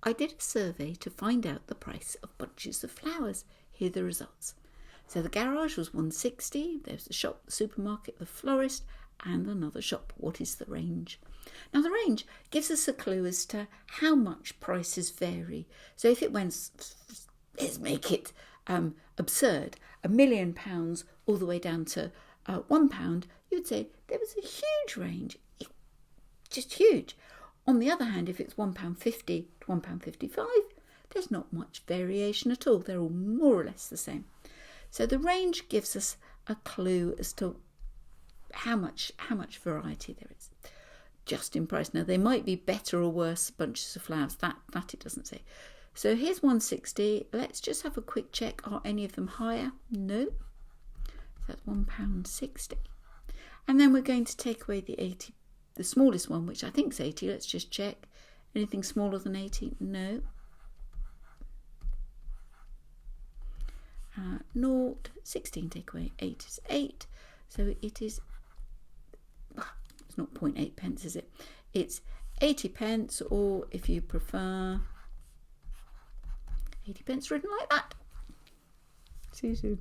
I did a survey to find out the price of bunches of flowers. Here are the results. So the garage was 160. There's the shop, the supermarket, the florist, and another shop. What is the range? Now the range gives us a clue as to how much prices vary. So if it went, let's make it absurd, £1 million all the way down to £1, you'd say there was a huge range, just huge. On the other hand, if it's £1.50 to £1.55, there's not much variation at all. They're all more or less the same. So the range gives us a clue as to how much variety there is, just in price. Now, they might be better or worse bunches of flowers. That it doesn't say. So here's 160. Let's just have a quick check. Are any of them higher? No. So that's £1.60. And then we're going to take away the 80, the smallest one, which I think is 80. Let's just check. Anything smaller than 80? No. 16 take away 8 is 8. So it is, it's not 0.8 pence, is it? It's 80 pence, or if you prefer, 80 pence written like that. See you soon.